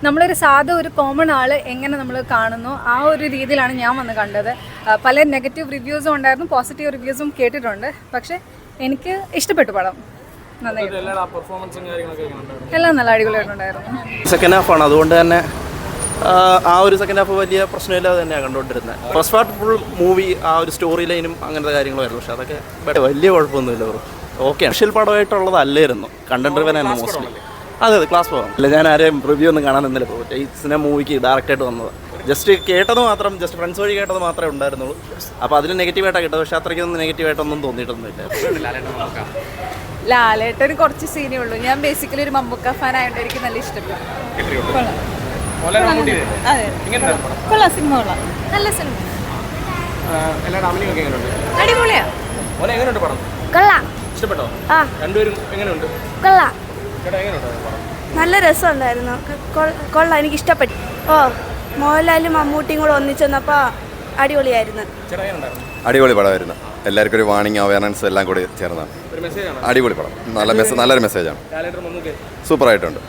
നമ്മളൊരു സാധാ ഒരു കോമൺ ആൾ എങ്ങനെ നമ്മൾ കാണുന്നു ആ ഒരു രീതിയിലാണ് ഞാൻ വന്ന് കണ്ടത്. പല നെഗറ്റീവ് റിവ്യൂസും ഉണ്ടായിരുന്നു, പോസിറ്റീവ് റിവ്യൂസും കേട്ടിട്ടുണ്ട്. പക്ഷേ എനിക്ക് ഇഷ്ടപ്പെട്ടു പടം. നന്നായി, എല്ലാം നല്ല അടിപൊളിയായിട്ടുണ്ടായിരുന്നു. സെക്കൻഡ് ഹാഫാണ്, അതുകൊണ്ട് തന്നെ ആ ഒരു സെക്കൻഡ് ഹാഫ് വലിയ പ്രശ്നമില്ലാതെ തന്നെയാണ് കണ്ടുകൊണ്ടിരുന്നത്. ഫസ്റ്റ് പാർട്ട് ഫുൾ മൂവി ആ ഒരു സ്റ്റോറി ലൈനും അങ്ങനത്തെ കാര്യങ്ങളായിരുന്നു. പക്ഷെ അതൊക്കെ വലിയ കുഴപ്പമൊന്നുമില്ല. ഓക്കെ, സ്പെഷ്യൽ പടമായിട്ടുള്ളതല്ലായിരുന്നു, കണ്ടന്റ് ഡ്രിവൻ ആയിരുന്നു മോസ്റ്റ്ലി. അതെ, ക്ലാസ് പോകാം. അല്ല, ഞാൻ ആരെയും റിവ്യൂ ഒന്നും കാണാൻ നിന്നില്ല. പോയിട്ട് ഈ സിനിമ മൂവിക്ക് ഡയറക്റ്റായിട്ട് വന്നത് ജസ്റ്റ് കേട്ടത് മാത്രം, ജസ്റ്റ് ഫ്രണ്ട്സ് വഴി കേട്ടത് മാത്രമേ ഉണ്ടായിരുന്നുള്ളൂ. അപ്പോൾ അതിൽ നെഗറ്റീവായിട്ടാണ് കേട്ടത്. പക്ഷേ അത്രയ്ക്കൊന്നും നെഗറ്റീവായിട്ടൊന്നും തോന്നിയിട്ടൊന്നുമില്ല. ലാലേട്ടന് കുറച്ച് സീനേ ഉള്ളൂ. ഞാൻ ബേസിക്കലി ഒരു മമ്മൂക്ക ഫാൻ ആയതുകൊണ്ട് എനിക്ക് നല്ല ഇഷ്ടപ്പെട്ടു. അതെ, കൊള്ളാം, സിനിമ കൊള്ളാം, നല്ല സിനിമ, അടിപൊളിയാ, കൊള്ളാം, ഇഷ്ടപ്പെട്ടോ? കൊള്ളാം, നല്ല രസമുണ്ടായിരുന്നു, കൊള്ളാം, എനിക്ക് ഇഷ്ടപ്പെട്ടു. മോഹൻലാലും മമ്മൂട്ടിയും കൂടെ ഒന്നിച്ചെന്നപ്പോൾ അടിപൊളിയായിരുന്നു. അടിപൊളി പടമായിരുന്നു. എല്ലാവർക്കും ഒരു വാണിംഗ്, അവയർനെസ് എല്ലാം കൂടി ചേർന്നാണ്. അടിപൊളി പടം, നല്ലൊരു മെസ്സേജാണ്, സൂപ്പറായിട്ടുണ്ട്.